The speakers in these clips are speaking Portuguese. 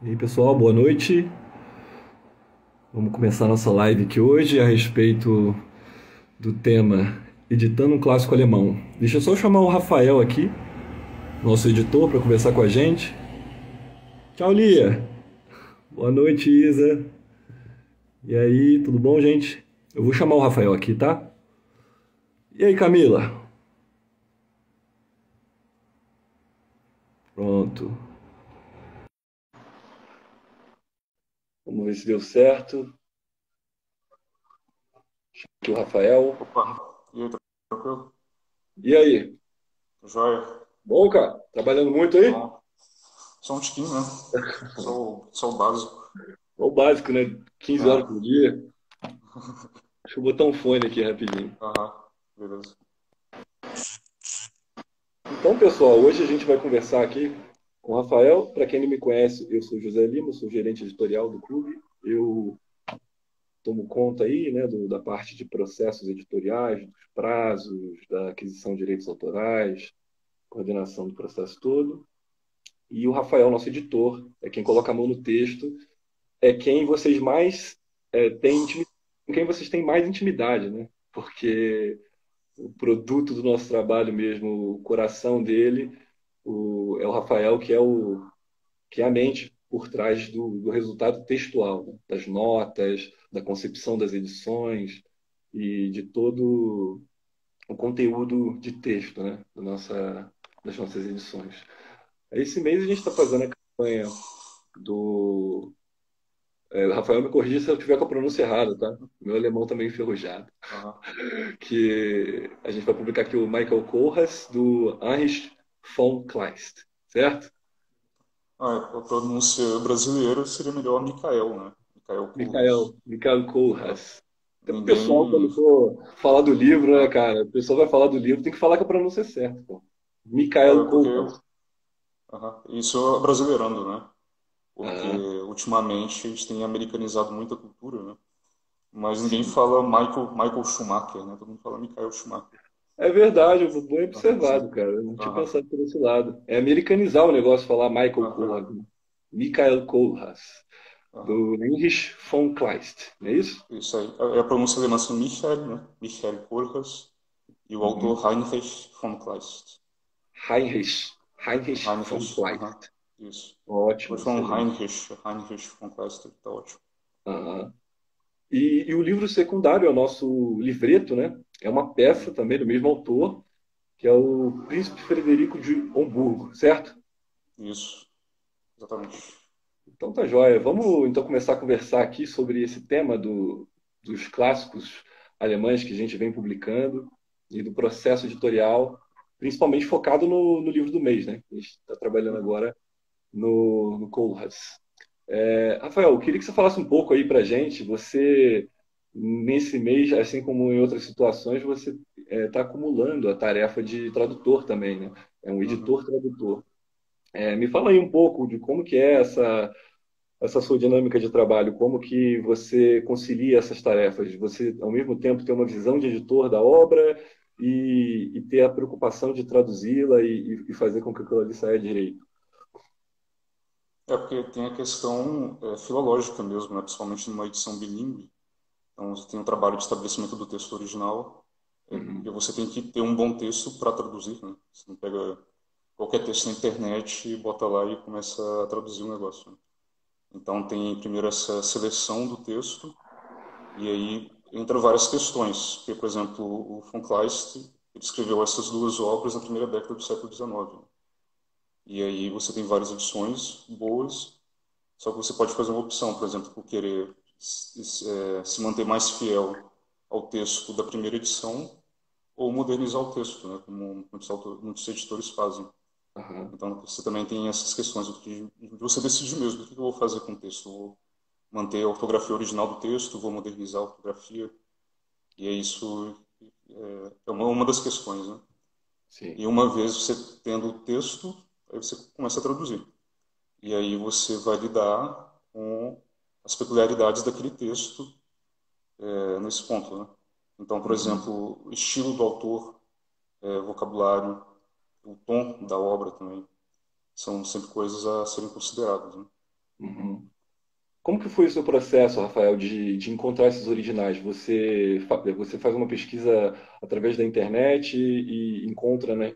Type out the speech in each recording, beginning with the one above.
E aí, pessoal, boa noite. Vamos começar nossa live aqui hoje a respeito do tema Editando um Clássico Alemão. Deixa eu só chamar o Rafael aqui, nosso editor, para conversar com a gente. Tchau, Lia. Boa noite, Isa. E aí, tudo bom, gente? Eu vou chamar o Rafael aqui, tá? E aí, Camila? Pronto. Vamos ver se deu certo. Aqui o Rafael. Opa, e aí, tranquilo? E aí? Joia? Bom, cara? Trabalhando muito aí? Bom, só um tiquinho, né? Só o básico. O básico, né? 15 horas por É, dia. Deixa eu botar um fone aqui rapidinho. aham, beleza. Então, pessoal, hoje a gente vai conversar aqui com o Rafael. Para quem não me conhece, eu sou José Lima, sou gerente editorial do clube. Eu tomo conta aí, né, da parte de processos editoriais, dos prazos, da aquisição de direitos autorais, coordenação do processo todo. E o Rafael, nosso editor, é quem coloca a mão no texto, é quem vocês mais têm intimidade, com quem vocês têm mais intimidade, né? Porque o produto do nosso trabalho mesmo, o coração dele, é o Rafael, que é a mente por trás do resultado textual, né? Das notas, da concepção das edições e de todo o conteúdo de texto, né? Das nossas edições. Esse mês a gente está fazendo a campanha do. Rafael, me corrija se eu tiver com a pronúncia errada, tá? Meu alemão também enferrujado. Aham. Que a gente vai publicar aqui o Michael Kohlhaas, do Heinrich von Kleist, certo? A pronúncia brasileira seria melhor Mikael, né? Mikael Kurras. Michael Ah, Kohlhaas. Até o pessoal, quando ninguém. for falar do livro, né, Ah, cara? O pessoal vai falar do livro, tem que falar que a pronúncia é certa, pô. Michael porque Kohlhaas. isso é brasileirando, né? Porque Ah, ultimamente a gente tem americanizado muita cultura, né? Mas ninguém sim. fala Michael Schumacher, né? Todo mundo fala Michael Schumacher. É verdade, bem Aham, observado, cara. Eu não tinha aham, pensado por esse lado. É americanizar o negócio, falar Michael aham, Kohlhaas, né? Michael Kohlhaas, aham. do Heinrich von Kleist, não é isso? Isso aí. A pronúncia alemã é Michael, né? Michael Kohlhaas. E o Uhum. autor Heinrich von Kleist. Heinrich von Heinrich, aham. Kleist. Isso. Ótimo, Pode falar um excelente. Heinrich von Kleist, tá ótimo. Aham. E o livro secundário é o nosso livreto, né? É uma peça Uhum. também do mesmo autor, que é o Príncipe Frederico de Homburgo, certo? Isso, exatamente. Então tá joia. Vamos então começar a conversar aqui sobre esse tema dos clássicos alemães que a gente vem publicando e do processo editorial, principalmente focado no livro do mês, né? A gente está trabalhando Uhum. agora no Kohlhaas. Rafael, eu queria que você falasse um pouco aí para gente. Você, nesse mês, assim como em outras situações, você está acumulando a tarefa de tradutor também, né? É um Uhum. editor-tradutor. Me fala aí um pouco de como que é essa sua dinâmica de trabalho, como que você concilia essas tarefas? Você, ao mesmo tempo, ter uma visão de editor da obra e ter a preocupação de traduzi-la e fazer com que aquilo ali saia direito. É porque tem a questão filológica mesmo, né? Principalmente numa edição bilíngue. Então, você tem um trabalho de estabelecimento do texto original, e Uhum, você tem que ter um bom texto para traduzir, né? Você não pega qualquer texto na internet e bota lá e começa a traduzir o negócio, né? Então, tem primeiro essa seleção do texto. E aí entra várias questões, porque, por exemplo, o von Kleist ele escreveu essas duas obras na primeira década do século XIX. E aí você tem várias edições boas, só que você pode fazer uma opção, por exemplo, por querer se manter mais fiel ao texto da primeira edição ou modernizar o texto, né, como muitos editores fazem. aham, Então você também tem essas questões de você decidir mesmo o que eu vou fazer com o texto. Eu vou manter a ortografia original do texto, vou modernizar a ortografia. E é isso é uma das questões, né? sim. E uma vez você tendo o texto, aí você começa a traduzir. E aí você vai lidar com as peculiaridades daquele texto nesse ponto, né? Então, por Uhum. exemplo, o estilo do autor, vocabulário, o tom da obra também, são sempre coisas a serem consideradas, né? Uhum. Como que foi o seu processo, Rafael, de encontrar esses originais? Você faz uma pesquisa através da internet e encontra, né,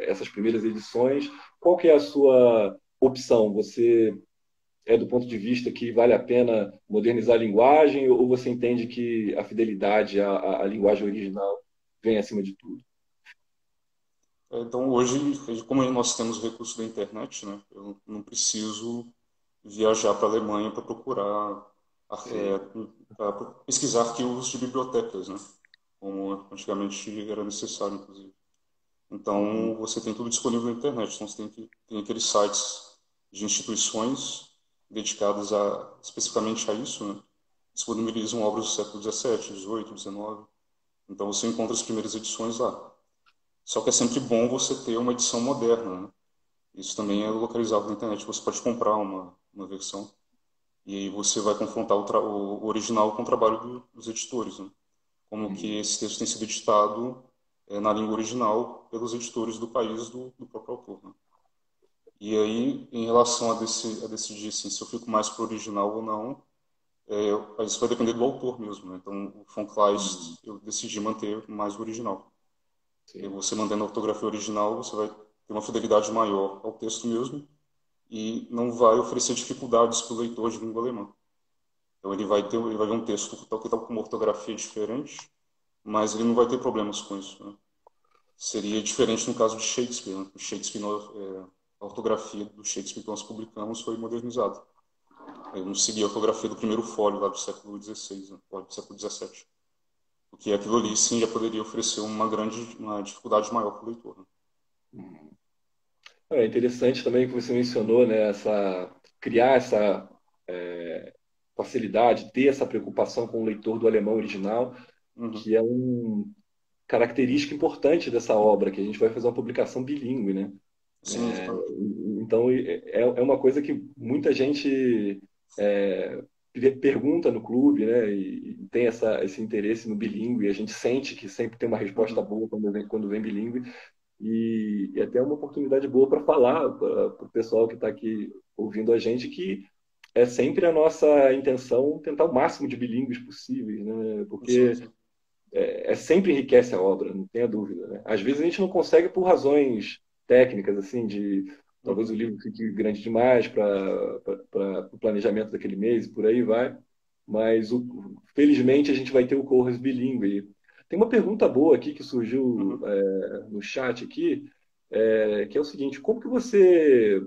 essas primeiras edições. Qual que é a sua opção? Você é do ponto de vista que vale a pena modernizar a linguagem ou você entende que a fidelidade à linguagem original vem acima de tudo? Então, hoje, como nós temos o recurso da internet, né, eu não preciso viajar para a Alemanha para procurar, Sim. para pesquisar arquivos de bibliotecas, né, como antigamente era necessário, inclusive. Uhum. Então, você tem tudo disponível na internet. Então, você tem aqueles sites de instituições dedicadas especificamente a isso, né? Disponibilizam obras do século XVII, XVIII, XIX. Então, você encontra as primeiras edições lá. Só que é sempre bom você ter uma edição moderna, né? Isso também é localizado na internet. Você pode comprar uma versão e aí você vai confrontar o original com o trabalho dos editores, né? Como que Uhum. esse texto tem sido editado na língua original pelos editores do país do próprio autor, né? E aí, em relação a decidir assim, se eu fico mais pro original ou não, isso vai depender do autor mesmo, né? Então, o Von Uhum. Kleist, eu decidi manter mais o original. E Sim. você mantendo a ortografia original, você vai ter uma fidelidade maior ao texto mesmo e não vai oferecer dificuldades para o leitor de língua alemã. Então, ele vai ver um texto que está com uma ortografia diferente, mas ele não vai ter problemas com isso, né? Seria diferente no caso de Shakespeare, né? O Shakespeare, a ortografia do Shakespeare que nós publicamos foi modernizada. Eu não segui a ortografia do primeiro fólio lá do século XVI, né? Ou do século XVII. Porque aquilo ali sim já poderia oferecer uma dificuldade maior para o leitor, né? Uhum. É interessante também que você mencionou, né, criar essa facilidade, ter essa preocupação com o leitor do alemão original, Uhum. que é uma característica importante dessa obra, que a gente vai fazer uma publicação bilíngue, né? Sim, exatamente. Então, é uma coisa que muita gente é, pergunta no clube, né? E tem esse interesse no bilíngue. E a gente sente que sempre tem uma resposta Uhum. boa quando vem bilíngue. E até uma oportunidade boa para falar para o pessoal que está aqui ouvindo a gente que é sempre a nossa intenção tentar o máximo de bilíngues possíveis, né? Sim, Porque sim. sempre enriquece a obra, não tenha dúvida, né? Às vezes a gente não consegue por razões técnicas, assim, de talvez Uhum. o livro fique grande demais para o planejamento daquele mês, por aí vai. Mas felizmente a gente vai ter o Corres bilíngue. Tem uma pergunta boa aqui que surgiu Uhum. no chat aqui, que é o seguinte: como que você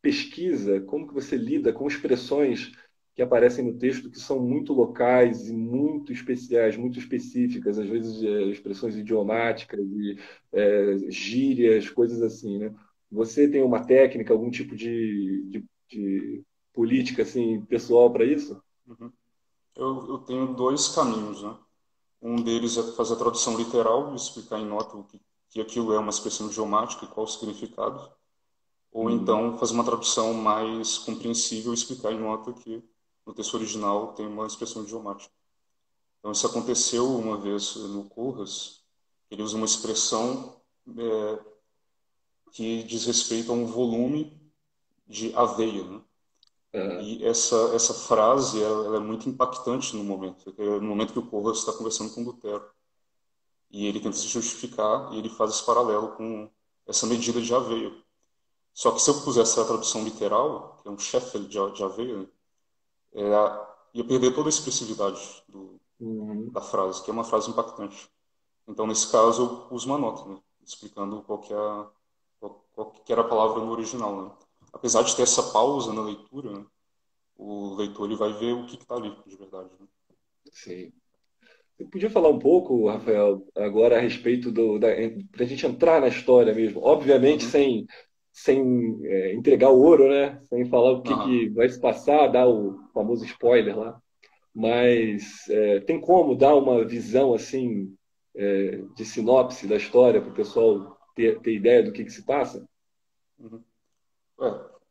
pesquisa, como que você lida com expressões que aparecem no texto que são muito locais e muito especiais, muito específicas, às vezes expressões idiomáticas e gírias, coisas assim, né? Você tem uma técnica, algum tipo de política assim pessoal para isso? Uhum. Eu tenho dois caminhos, né? Um deles é fazer a tradução literal e explicar em nota que aquilo é uma expressão idiomática e qual o significado. Ou Uhum. então fazer uma tradução mais compreensível e explicar em nota que no texto original tem uma expressão idiomática. Então, isso aconteceu uma vez no Curras. Ele usa uma expressão que diz respeito a um volume de aveia, né? Ah, E essa frase ela é muito impactante no momento, porque é no momento que o Curras está conversando com Lutero. E ele tenta se justificar e ele faz esse paralelo com essa medida de aveia. Só que se eu pusesse a tradução literal, que é um Sheffield de aveia, né, ia perder toda a expressividade uhum. da frase, que é uma frase impactante. Então, nesse caso, eu uso uma nota, né, explicando qual que era a palavra no original. Né. Apesar de ter essa pausa na leitura, né, o leitor ele vai ver o que está ali de verdade. Né. Sim. Você podia falar um pouco, Rafael, agora a respeito para a gente entrar na história mesmo, obviamente Uhum. sem entregar o ouro, né? Sem falar o Aham. que vai se passar, dar o famoso spoiler lá. Mas tem como dar uma visão assim de sinopse da história para o pessoal ter ideia do que se passa? Uhum.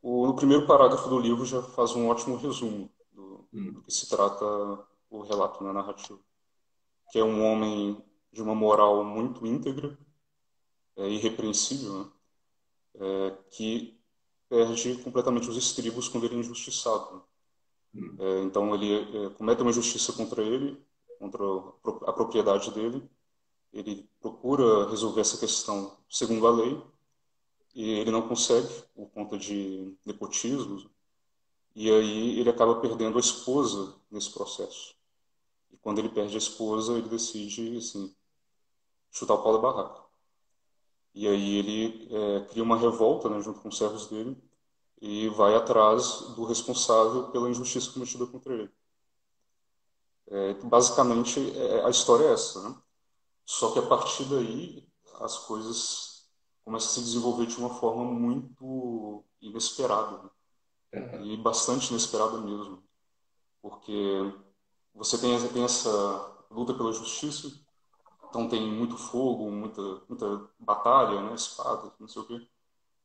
No primeiro parágrafo do livro já faz um ótimo resumo do Hum. que se trata o relato na narrativa, que é um homem de uma moral muito íntegra, irrepreensível, né? Que perde completamente os estribos quando ele é injustiçado. Então ele comete uma injustiça contra ele, contra a propriedade dele. Ele procura resolver essa questão segundo a lei e ele não consegue por conta de nepotismo. E aí ele acaba perdendo a esposa nesse processo. E quando ele perde a esposa, ele decide assim, chutar o pau da barraca. E aí ele cria uma revolta, né, junto com os servos dele e vai atrás do responsável pela injustiça cometida contra ele. Basicamente, a história é essa, né? Só que a partir daí, as coisas começam a se desenvolver de uma forma muito inesperada, né? E bastante inesperada mesmo, porque você tem essa luta pela justiça, então tem muito fogo, muita batalha, né, espada, não sei o quê.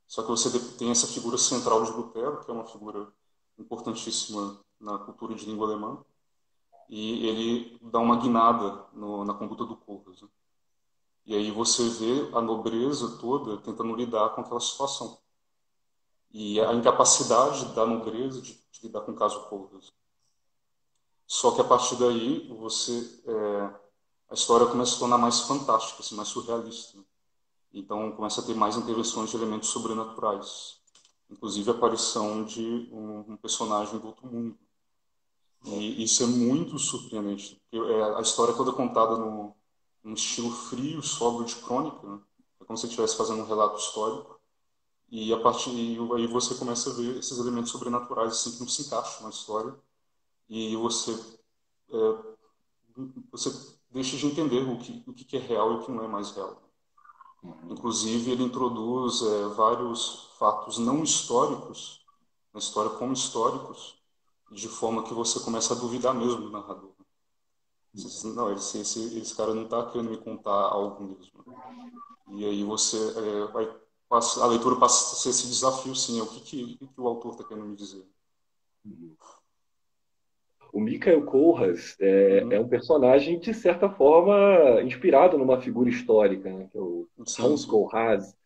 Só que você tem essa figura central de Lutero, que é uma figura importantíssima na cultura de língua alemã, e ele dá uma guinada na conduta do povo, né? E aí você vê a nobreza toda tentando lidar com aquela situação. E a incapacidade da nobreza de lidar com o caso Colders. Só que a partir daí, a história começa a se tornar mais fantástica, assim, mais surrealista. Então começa a ter mais intervenções de elementos sobrenaturais. Inclusive a aparição de um personagem do outro mundo. E isso é muito surpreendente. Porque, a história é toda contada num estilo frio, sóbrio de crônica, né? É como se você estivesse fazendo um relato histórico. E a partir aí você começa a ver esses elementos sobrenaturais assim que não se encaixam na história e você deixa de entender o que é real e o que não é mais real. Inclusive ele introduz vários fatos não históricos na história como históricos, de forma que você começa a duvidar mesmo do narrador. Você diz, não, esse cara não está querendo me contar algo mesmo. E aí a leitura passa a ser esse desafio, sim, o que o autor está querendo me dizer. O Mikhail Kohlhaas é Uhum. um personagem, de certa forma, inspirado numa figura histórica, né, que é o Sim, Hans sim, Kohlhaas.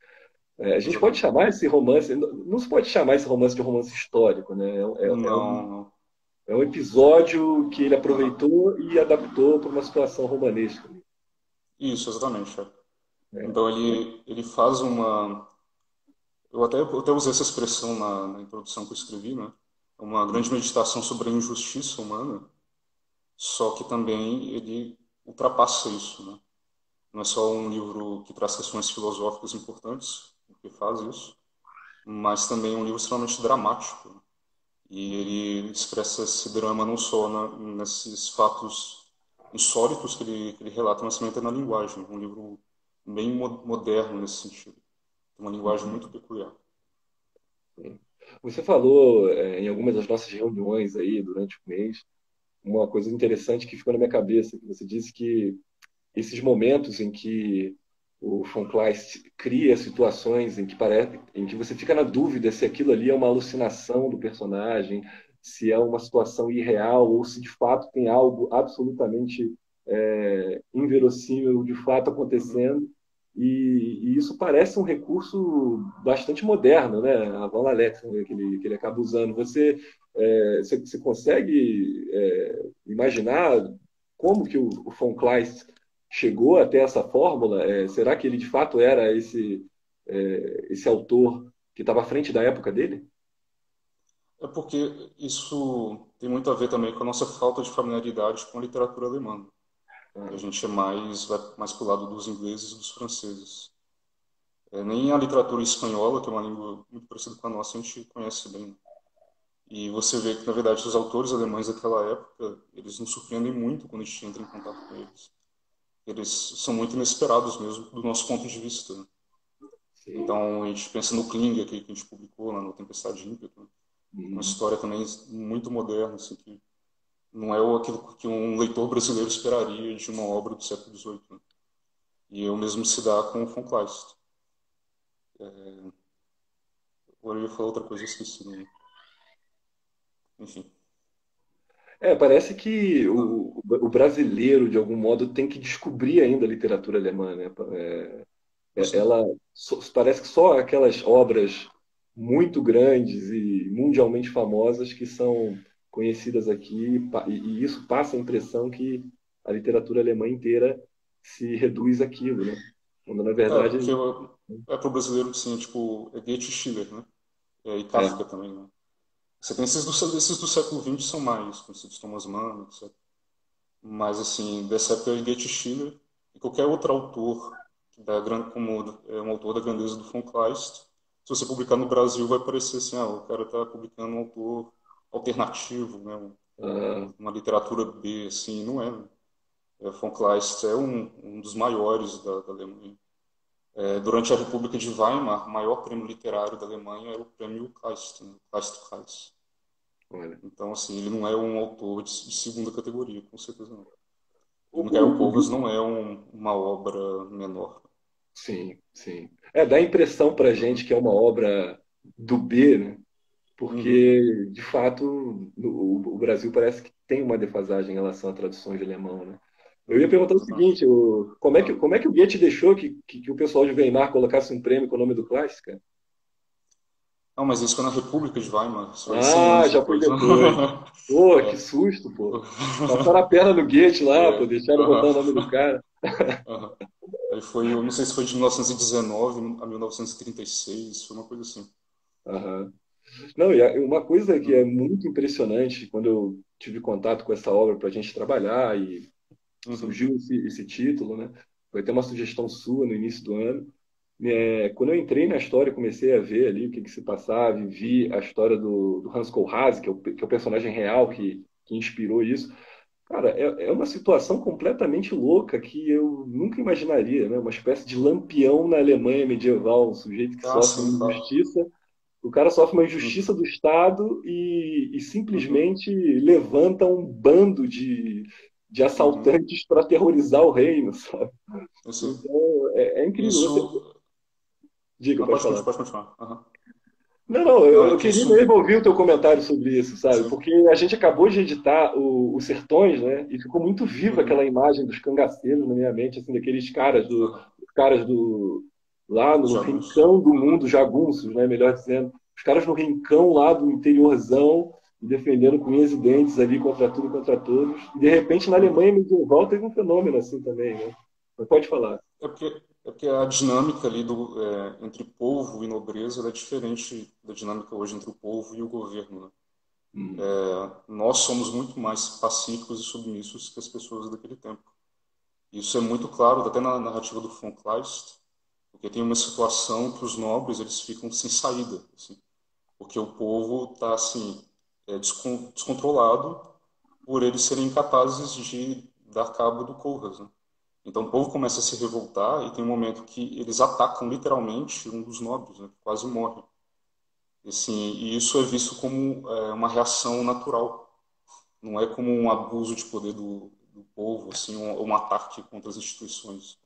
A gente pode exatamente. chamar esse romance, não se pode chamar esse romance de romance histórico, né? Não, não. É um episódio que ele Aham. aproveitou e adaptou para uma situação romanesca. Isso, exatamente. Né? Então ele faz uma. Eu até usei essa expressão na introdução que eu escrevi, né? Uma grande meditação sobre a injustiça humana, só que também ele ultrapassa isso, né? Não é só um livro que traz questões filosóficas importantes, que faz isso, mas também é um livro extremamente dramático, né? E ele expressa esse drama não só nesses fatos insólitos que ele relata, mas também até na linguagem. Um livro bem moderno nesse sentido. Uma linguagem muito peculiar. Você falou em algumas das nossas reuniões aí durante o mês, uma coisa interessante que ficou na minha cabeça, que você disse que esses momentos em que o von Kleist cria situações em que você fica na dúvida se aquilo ali é uma alucinação do personagem, se é uma situação irreal ou se de fato tem algo absolutamente inverossímil de fato Uhum. acontecendo. E isso parece um recurso bastante moderno, né? A Von Alexa, né? Que ele acaba usando. Você consegue imaginar como que o von Kleist chegou até essa fórmula? Será que ele de fato era esse autor que estava à frente da época dele? É porque isso tem muito a ver também com a nossa falta de familiaridade com a literatura alemã. A Ah, gente vai mais para o lado dos ingleses e dos franceses. Nem a literatura espanhola, que é uma língua muito parecida com a nossa, a gente conhece bem. E você vê que, na verdade, os autores alemães daquela época, eles nos surpreendem muito quando a gente entra em contato com eles. Eles são muito inesperados mesmo, do nosso ponto de vista, né? sim. Então, a gente pensa no Kling, aqui que a gente publicou lá no Tempestade de Ímpeto, né? Uma Uhum. história também muito moderna, assim, que não é aquilo que um leitor brasileiro esperaria de uma obra do século XVIII, né? E o mesmo se dá com o von Kleist. Agora eu ia falar outra coisa, eu esqueci. Né? Enfim. Parece que Ah, o brasileiro, de algum modo, tem que descobrir ainda a literatura alemã, né? assim, Ela parece que só aquelas obras muito grandes e mundialmente famosas que são conhecidas aqui, e isso passa a impressão que a literatura alemã inteira se reduz àquilo, né? Quando, na verdade, Porque para o brasileiro, sim, tipo, é Goethe e Schiller, né? E é, Kafka também, né? Você tem esses do século XX são mais conhecidos, Thomas Mann, etc. Mas, assim, dessa época é Goethe e Schiller e qualquer outro autor como um autor da grandeza do von Kleist, se você publicar no Brasil vai parecer assim, o cara está publicando um autor alternativo, né? ah, Uma literatura B, assim, não é, né? Von Kleist é um dos maiores da Alemanha. Durante a República de Weimar, o maior prêmio literário da Alemanha era o prêmio Kleist, né? Kleist-Preis. olha. Então, assim, ele não é um autor de segunda categoria, com certeza não. E O, o Mikael o, Covas o, não é uma obra menor. sim, sim. Dá a impressão para a gente Uhum. que é uma obra do B, né? Uhum. Porque, de fato, o Brasil parece que tem uma defasagem em relação a traduções de alemão, né? Eu ia Uhum. perguntar o Exatamente. seguinte, Ah. como é que o Goethe deixou que o pessoal de Weimar colocasse um prêmio com o nome do Kleist, cara? Não, mas isso foi na República de Weimar, isso foi 100 Ah, anos já foi depois. depois. Pô, que É. susto, pô. Passaram a perna no Goethe lá, pô, É. deixaram Aham. botar o nome do cara. Aham. Aí foi, eu não sei se foi de 1919 a 1936, foi uma coisa assim. Aham. Não, uma coisa que é Uhum. muito impressionante quando eu tive contato com essa obra para a gente trabalhar e Uhum. surgiu esse título, né? Foi até uma sugestão sua no início do ano. Quando eu entrei na história, comecei a ver ali o que se passava e vi a história do Hans Kohlhase, que é o personagem real Uhum. que inspirou isso. Cara, é uma situação completamente louca que eu nunca imaginaria, né? Uma espécie de lampião na Alemanha medieval, um sujeito que Ah, sofre uma sim, claro. injustiça, o cara sofre uma Uhum. injustiça do Estado e Uhum. simplesmente levanta um bando de Uhum. assaltantes para aterrorizar o reino, sabe? Isso, Então, é incrível. Você... isso... Diga, Não, pode falar. pode continuar. Uhum. Não, não, Não, é eu que queria isso... mesmo ouvir o teu comentário sobre isso, sabe? Sim. Porque a gente acabou de editar o Sertões, né? E ficou muito viva aquela Uhum. imagem dos cangaceiros na minha mente, assim, daqueles caras Uhum. lá no Jagunço. rincão do mundo, jagunços, né? Melhor dizendo, os caras no rincão lá do interiorzão, defendendo com unhas e dentes ali contra tudo e contra todos. E de repente na Uhum. Alemanha medieval teve um fenômeno assim também, né? Mas pode falar. É porque a dinâmica ali entre povo e nobreza ela é diferente da dinâmica hoje entre o povo e o governo, né? Hum, Nós somos muito mais pacíficos e submissos que as pessoas daquele tempo. Isso é muito claro até na narrativa do von Kleist, porque tem uma situação que os nobres eles ficam sem saída, assim, porque o povo está assim descontrolado por eles serem incapazes de dar cabo do Kohlhas, né? Então o povo começa a se revoltar e tem um momento que eles atacam literalmente um dos nobres, né, que quase morre. E, assim, e isso é visto como uma reação natural, não é como um abuso de poder do povo, assim, um ataque contra as instituições.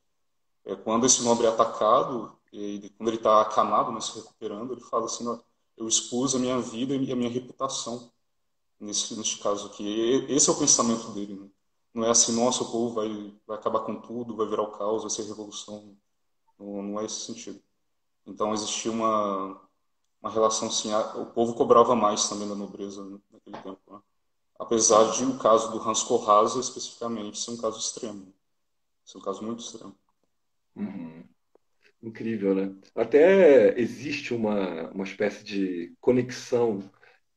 Quando esse nobre é atacado, quando ele está acamado, né, se recuperando, ele fala assim, ó, eu expus a minha vida e a minha reputação neste caso aqui. Esse é o pensamento dele, né? Não é assim, nossa, o povo vai acabar com tudo, vai virar o caos, vai ser revolução. Não, não é esse sentido. Então existia uma relação assim, o povo cobrava mais também da nobreza naquele tempo, né? Apesar de o caso do Hans Kohlhase especificamente ser um caso extremo, ser um caso muito extremo. uhum. Incrível, né? Até existe uma espécie de conexão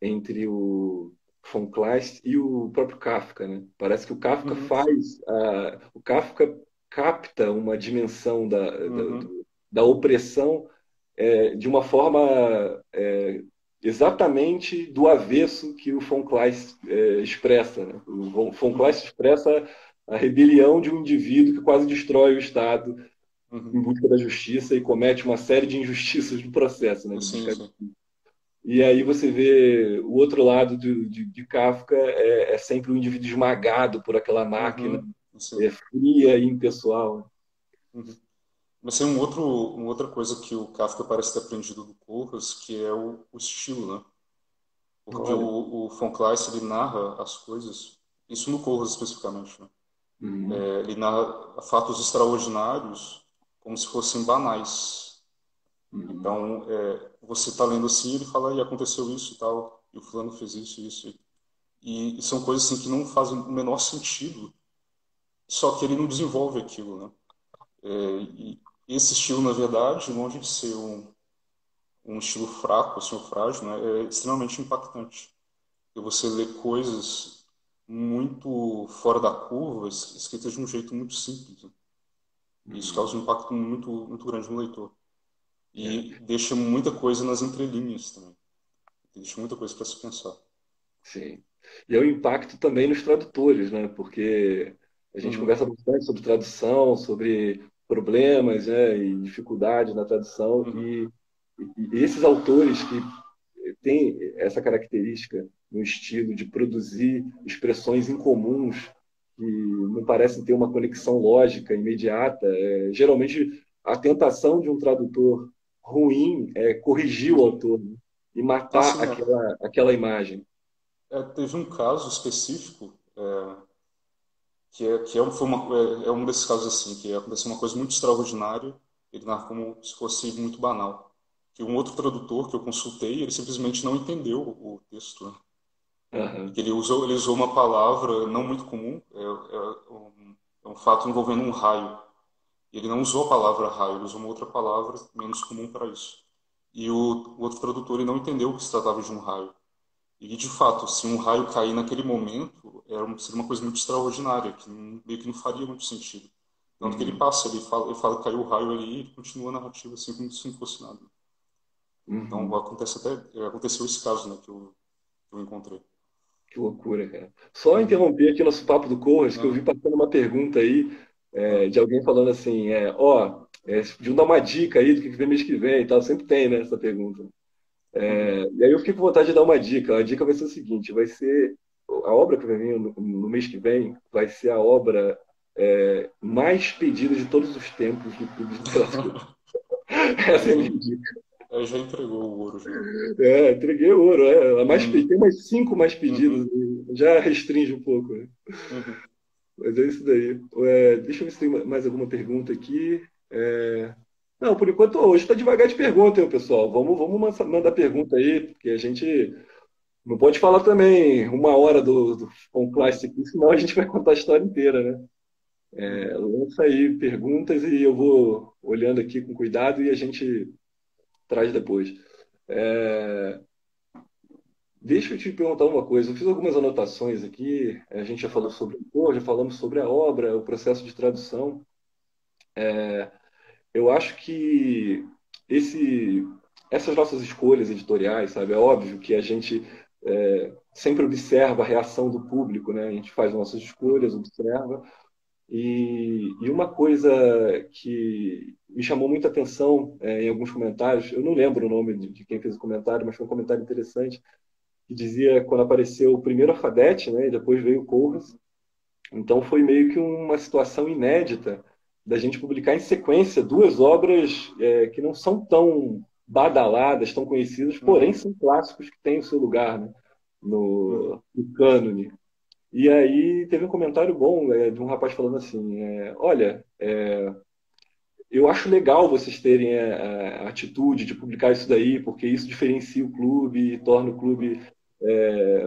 entre o von Kleist e o próprio Kafka, né? Parece que Uhum, sim. o Kafka capta uma dimensão Uhum, da opressão de uma forma é, exatamente do avesso que o von Kleist expressa, né? O von uhum, Kleist expressa a rebelião de um indivíduo que quase destrói o Estado em uhum. busca da justiça e comete uma série de injustiças no processo, né, de Sim, buscar. sim. E aí você vê o outro lado de Kafka é sempre o indivíduo esmagado por aquela máquina Uhum, sim. fria e impessoal. Uhum. Mas tem uma outra coisa que o Kafka parece ter aprendido do Kohlhas, que é o estilo, né? Porque Olha, o von Kleist, ele narra as coisas, isso no Kohlhas especificamente, né? uhum, Ele narra fatos extraordinários como se fossem banais. Uhum. Então, você está lendo assim, ele fala, e aconteceu isso e tal, e o fulano fez isso e isso. E são coisas assim que não fazem o menor sentido, só que ele não desenvolve aquilo, né? E esse estilo, na verdade, longe de ser um estilo fraco, assim, ou frágil, né, é extremamente impactante. E você lê coisas muito fora da curva, escritas de um jeito muito simples, né? E isso Uhum. causa um impacto muito, muito grande no leitor. É, E deixa muita coisa nas entrelinhas também. Deixa muita coisa para se pensar. sim. E é o impacto também nos tradutores, né? Porque a gente Uhum, conversa bastante sobre tradução, sobre problemas, né, e dificuldades na tradução, uhum, e esses autores que têm essa característica no estilo de produzir expressões incomuns que não parecem ter uma conexão lógica imediata, geralmente a tentação de um tradutor ruim é corrigir o uhum. autor, né, e matar Assim, aquela imagem. teve um caso específico é um desses casos assim, que aconteceu uma coisa muito extraordinária, ele narra como se fosse muito banal. Que um outro tradutor que eu consultei, ele simplesmente não entendeu o texto, né? E Aham. que ele usou uma palavra não muito comum, é um fato envolvendo um raio. E ele não usou a palavra raio, ele usou uma outra palavra menos comum para isso. E o outro tradutor ele não entendeu que se tratava de um raio. E, de fato, se um raio cair naquele momento, seria uma coisa muito extraordinária, que meio que não faria muito sentido. Tanto que ele Uhum. passa, ele fala que caiu o raio ali e ele continua a narrativa assim como se não fosse nada. Então, Uhum. aconteceu esse caso, né, que eu encontrei. Que loucura, cara. Só Uhum. interromper aqui nosso papo do Corras, que eu vi Aham. passando uma pergunta aí, Aham. de alguém falando assim, de dar uma dica aí do que vem mês que vem e tal. Sempre tem, né, essa pergunta. Uhum. E aí eu fiquei com vontade de dar uma dica. A dica vai ser o seguinte, vai ser a obra que vai vir no mês que vem, vai ser a obra mais pedida de todos os tempos do Clube de Literatura. Aí Essa é a minha dica. já entregou o ouro já. Entreguei ouro. Uhum. Tem mais 5 mais pedidas, Uhum. já restringe um pouco, né? Uhum. Mas é isso daí. Deixa eu ver se tem mais alguma pergunta aqui. Não, por enquanto, hoje está devagar de pergunta, hein, pessoal. Vamos mandar pergunta aí, porque a gente não pode falar também uma hora do On Classic, senão a gente vai contar a história inteira, né? Uhum. Lança aí perguntas e eu vou olhando aqui com cuidado e a gente traz depois. É, Deixa eu te perguntar uma coisa. Eu fiz algumas anotações aqui. A gente já falou Aham. sobre o autor, já falamos sobre a obra, o processo de tradução. Eu acho que esse, essas nossas escolhas editoriais, sabe? É óbvio que a gente sempre observa a reação do público, né? A gente faz nossas escolhas, Uhum. observa. E uma coisa que me chamou muita atenção em alguns comentários, eu não lembro o nome de quem fez o comentário, mas foi um comentário interessante, que dizia quando apareceu o primeiro alfabete, né? E depois veio o Corvus. Então foi meio que uma situação inédita da gente publicar em sequência duas obras que não são tão badaladas, tão conhecidas, porém Uhum. são clássicos que têm o seu lugar, né, Uhum. no cânone. E aí teve um comentário bom de um rapaz falando assim, olha, eu acho legal vocês terem a atitude de publicar isso daí, porque isso diferencia o clube e torna o clube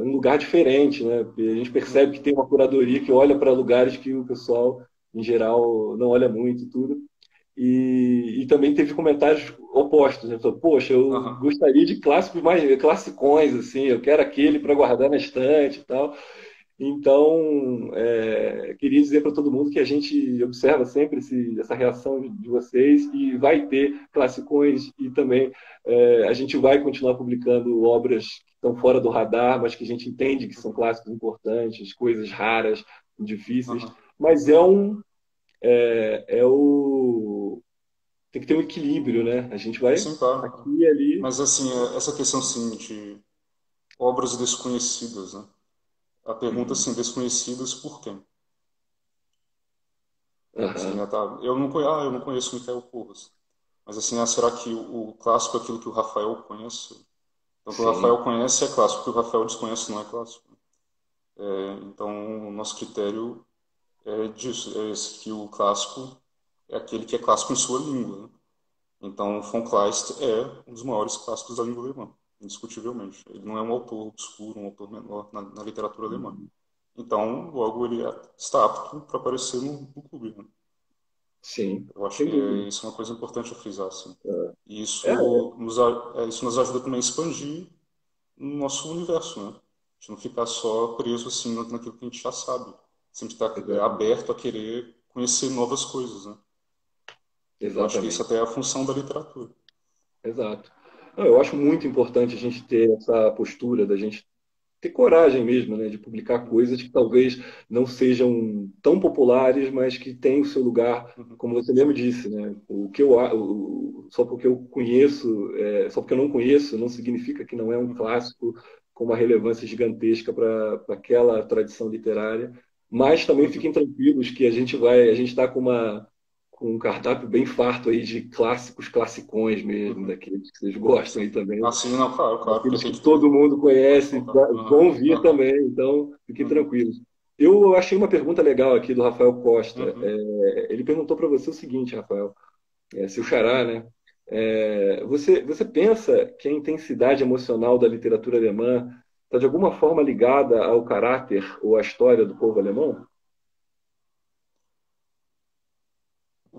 um lugar diferente, né? Porque a gente percebe que Uhum. tem uma curadoria que olha para lugares que o pessoal, em geral, não olha muito e tudo. E também teve comentários opostos, né? Falou, poxa, eu Aham. gostaria de clássicos mais classicões, assim, eu quero aquele para Uhum. guardar na estante e tal. Então, queria dizer para todo mundo que a gente observa sempre essa reação de vocês e vai ter classicões e também a gente vai continuar publicando obras que estão fora do radar, mas que a gente entende que são clássicos importantes, coisas raras, difíceis, Aham. mas tem que ter um equilíbrio, né? A gente vai Sim, claro. aqui e ali. Mas assim, essa questão assim de obras desconhecidas, né? A pergunta Uhum. assim, desconhecidas por quem? Assim, Aham. né, tá? Eu não conheço Michael Porras. Mas assim, será que o clássico é aquilo que o Rafael conhece? Então, o que o Sim. Rafael conhece é clássico, o que o Rafael desconhece não é clássico. Então, o nosso critério é disso, é esse, que o clássico é aquele que é clássico em sua língua, né? Então, von Kleist é um dos maiores clássicos da língua alemã, indiscutivelmente. Ele não é um autor obscuro, um autor menor na literatura alemã. Então, logo ele está apto para aparecer no clube, né? Sim, Eu acho sem que dúvida. isso é uma coisa importante a frisar, assim. E É, isso nos ajuda também a expandir no nosso universo, né? A gente não ficar só preso assim naquilo que a gente já sabe. Sempre estar exatamente. aberto a querer conhecer novas coisas, né? Eu acho que isso Exatamente. até é a função da literatura. Exato. Não, eu acho muito importante a gente ter essa postura da gente ter coragem mesmo, né, de publicar Uhum, coisas que talvez não sejam tão populares, mas que têm o seu lugar, uhum, como você mesmo sim. disse, né? Só porque eu conheço, só porque eu não conheço, não significa que não é um Uhum, clássico com uma relevância gigantesca para aquela tradição literária. Mas também uhum, fiquem tranquilos que a gente está com um cardápio bem farto aí de clássicos, classicões mesmo, uhum, daqueles que vocês gostam aí sim. também. Ah, sim, não, claro, claro, porque Aqueles tem que que todo ter. mundo Pode conhece faltar. Aham, vão vir aham, também, então fiquem uhum, tranquilos. Eu achei uma pergunta legal aqui do Rafael Costa. uhum. Ele perguntou para você o seguinte, Rafael, seu xará, né? Você pensa que a intensidade emocional da literatura alemã está de alguma forma ligada ao caráter ou à história do povo alemão?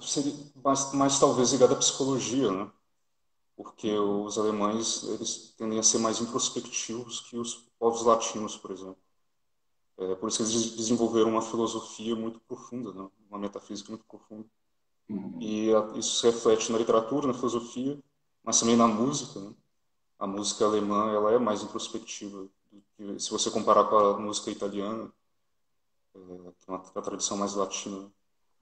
Seria mais talvez ligado à psicologia, né? Porque os alemães eles tendem a ser mais introspectivos que os povos latinos, por exemplo. É por isso que eles desenvolveram uma filosofia muito profunda, né? Uma metafísica muito profunda. Uhum. E isso se reflete na literatura, na filosofia, mas também na música, né? A música alemã ela é mais introspectiva do que se você comparar com a música italiana, que é uma tradição mais latina.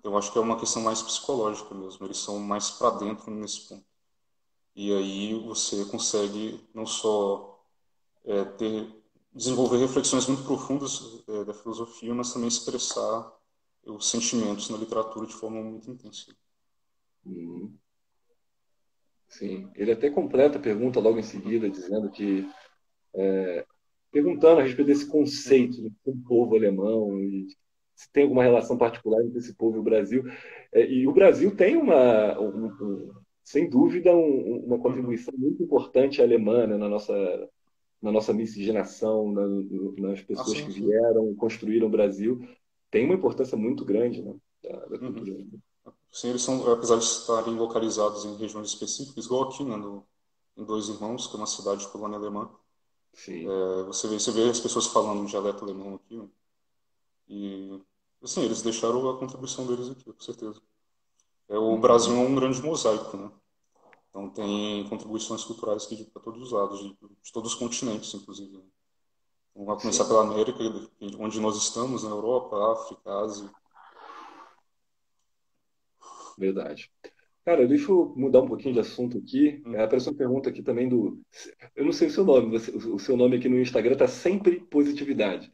Eu acho que é uma questão mais psicológica mesmo. Eles são mais para dentro nesse ponto. E aí você consegue não só ter desenvolver reflexões muito profundas da filosofia, mas também expressar os sentimentos na literatura de forma muito intensa. Uhum. Sim. Ele até completa a pergunta logo em seguida, dizendo que perguntando a respeito desse Uhum. conceito do povo alemão e se tem alguma relação particular entre esse povo e o Brasil. E o Brasil tem sem dúvida, uma Uhum. contribuição muito importante alemã, né, na nossa miscigenação, nas Ah, pessoas sim, que sim. vieram, construíram o Brasil. Tem uma importância muito grande, né, da Uhum. cultura alemã. Sim, eles são, apesar de estarem localizados em regiões específicas, igual aqui, né, em Dois Irmãos, que é uma cidade de colônia alemã, Sim. você vê as pessoas falando um dialeto alemão aqui, né, e, assim, eles deixaram a contribuição deles aqui, com certeza. O Brasil é Uhum. um grande mosaico, né? Então tem contribuições culturais aqui para todos os lados, de todos os continentes, inclusive, né? Então, vai começar Sim, pela América, onde nós estamos, na Europa, África, Ásia. verdade. Cara, deixa eu mudar um pouquinho de assunto aqui. Uhum. Apareceu uma pergunta aqui também do. Eu não sei o seu nome, o seu nome aqui no Instagram está sempre positividade.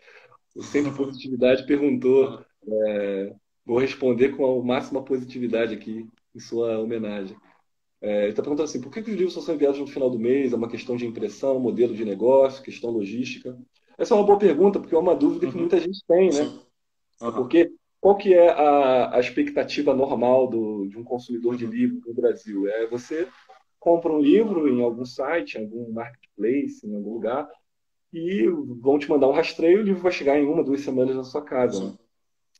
O Sempre Positividade perguntou, Uhum. vou responder com a máxima positividade aqui em sua homenagem. Ele está perguntando assim: por que que os livros só são enviados no final do mês? É uma questão de impressão, modelo de negócio, questão logística? Essa é uma boa pergunta, porque é uma dúvida que Uhum. muita gente tem, né? Sim. Uhum. Porque qual que é a expectativa normal de um consumidor de Uhum. livro no Brasil? É você compra um livro em algum site, em algum marketplace, em algum lugar, e vão te mandar um rastreio, e o livro vai chegar em uma, duas semanas na sua casa, né? Sim.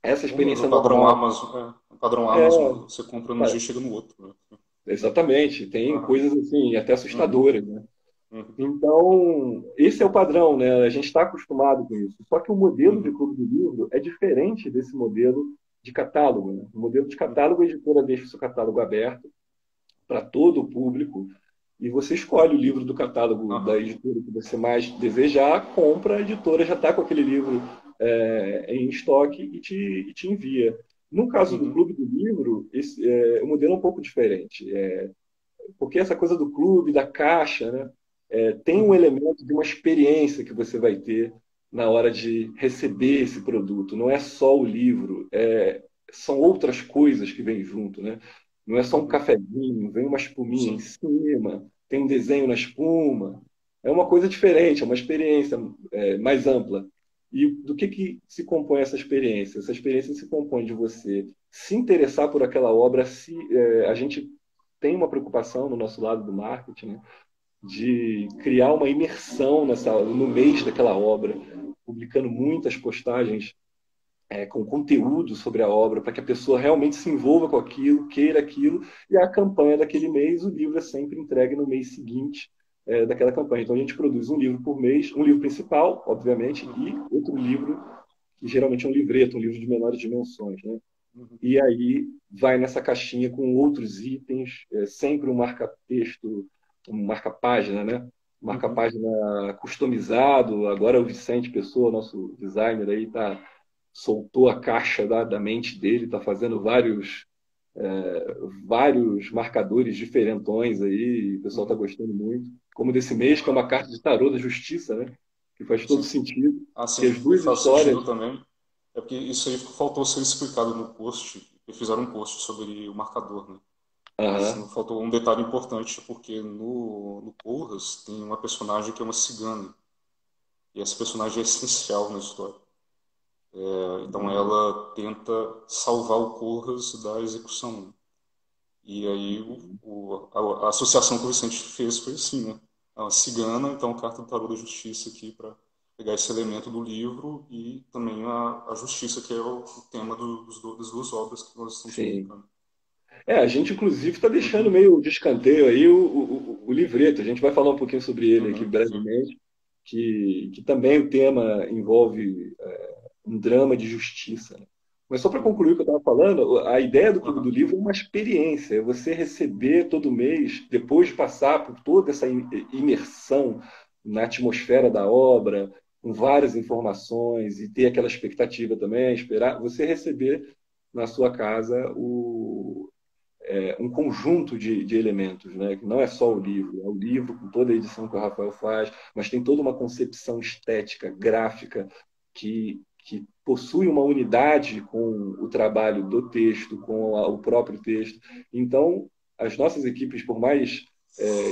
Essa Ou no experiência padrão normal. Amazon, no padrão É, Amazon, você compra num dia e chega no outro, né? exatamente. Tem Uhum. coisas assim, até Uhum. assustadoras, né? Uhum. Então, esse é o padrão, né? A gente está acostumado com isso. Só que o modelo de Uhum. clube do livro é diferente desse modelo de catálogo, né? O modelo de Uhum. catálogo, a editora deixa o seu catálogo aberto para todo o público e você escolhe o livro do catálogo da Uhum. editora que você mais desejar, compra, a editora já está com aquele livro em estoque e te envia. No caso do Uhum. clube do livro, o modelo é um pouco diferente. Porque essa coisa do clube, da caixa, né? Tem um Uhum. elemento de uma experiência que você vai ter na hora de receber esse produto. Não é só o livro, são outras coisas que vêm junto, né? Não é só um Uhum. cafezinho, vem uma espuminha em Sim. cima, tem um desenho na espuma. É uma coisa diferente, é uma experiência mais ampla. E do que se compõe essa experiência? Essa experiência se compõe de você se interessar por aquela obra, se a gente tem uma preocupação no nosso lado do marketing, né, de criar uma imersão no mês daquela obra, publicando muitas postagens com conteúdo sobre a obra, para que a pessoa realmente se envolva com aquilo, queira aquilo, e a campanha daquele mês, o livro é sempre entregue no mês seguinte daquela campanha. Então a gente produz um livro por mês, um livro principal, obviamente, e Uhum. outro livro, que geralmente é um livreto, um livro de menores dimensões, né? Uhum. E aí vai nessa caixinha com outros itens, sempre um marca-texto, um marca-página, né? Uhum. Marca-página customizado. Agora o Vicente Pessoa, nosso designer aí, soltou a caixa da mente dele, está fazendo vários marcadores diferentões aí, e o pessoal está Uhum. gostando muito. Como desse mês, que é uma carta de tarô da justiça, né? Que faz todo Sim. sentido, Assim, que as duas faz histórias. sentido também. É porque isso aí faltou ser explicado no post. E fizeram um post sobre o marcador, né? Mas não Aham. faltou um detalhe importante, porque no Corras tem uma personagem que é uma cigana. E essa personagem é essencial na história. Então ela tenta salvar o Corras da execução, né? E aí a associação que o Vicente fez foi assim, né? A cigana, então carta do tarô da justiça aqui para pegar esse elemento do livro e também a justiça, que é o tema das duas obras que nós estamos Sim. publicando. A gente, inclusive, está deixando Uhum. meio de escanteio aí o livreto. A gente vai falar um pouquinho sobre ele aqui Uhum. Sim. brevemente, que também o tema envolve um drama de justiça, né? Mas só para Uhum. concluir o que eu estava falando, a ideia do Clube do Uhum. Livro é uma experiência, é você receber todo mês, depois de passar por toda essa imersão na atmosfera da obra, com várias informações e ter aquela expectativa também, esperar, você receber na sua casa um conjunto de elementos, né? Que não é só o livro, é o livro com toda a edição que o Rafael faz, mas tem toda uma concepção estética, gráfica, que possui uma unidade com o trabalho do texto, com o próprio texto. Então, as nossas equipes, por mais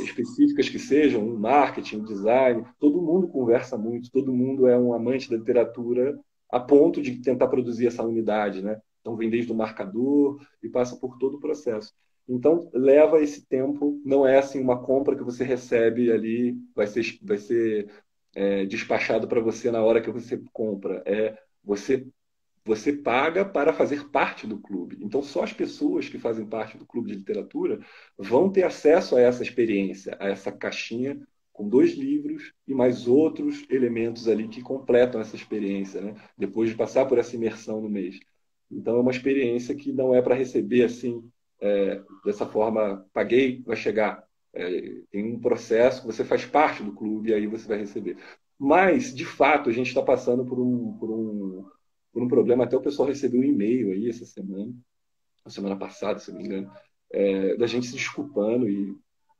específicas que sejam, um marketing, um design, todo mundo conversa muito, todo mundo é um amante da literatura a ponto de tentar produzir essa unidade, né? Então, vem desde o marcador e passa por todo o processo. Então, leva esse tempo, não é assim uma compra que você recebe ali, vai ser despachado para você na hora que você compra. Você, você paga para fazer parte do clube. Então, só as pessoas que fazem parte do clube de literatura vão ter acesso a essa experiência, a essa caixinha com 2 livros e mais outros elementos ali que completam essa experiência, né? Depois de passar por essa imersão no mês. Então, é uma experiência que não é para receber assim, dessa forma, paguei, vai chegar. Tem um processo, você faz parte do clube e aí você vai receber. Mas, de fato, a gente está passando por um problema. Até o pessoal recebeu um e-mail aí essa semana passada, se não me engano, da gente se desculpando. E